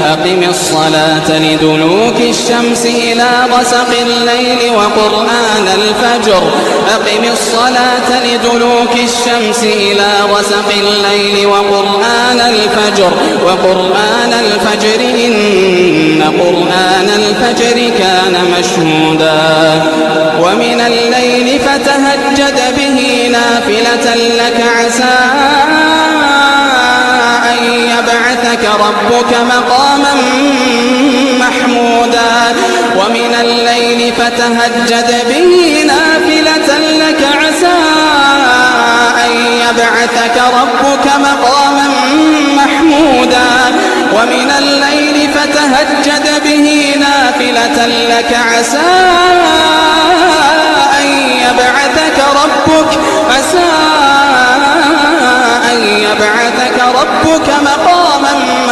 أقم الصلاة لدلوك الشمس إلى غسق الليل وقرآن الفجر أقم الصلاة لدلوك الشمس إلى غسق الليل وقرآن الفجر إن قرآن الفجر كان مشهودا ومن الليل فتهجد به نافلة لك عسى أن يبعثك ربك مقاما محمودا ومن الليل فتهجد به نافلة لك عسى أن يبعثك ربك مقاما محمودا ومن الليل فتهجد به نافلة لك عسى أن يبعثك ربك مقاما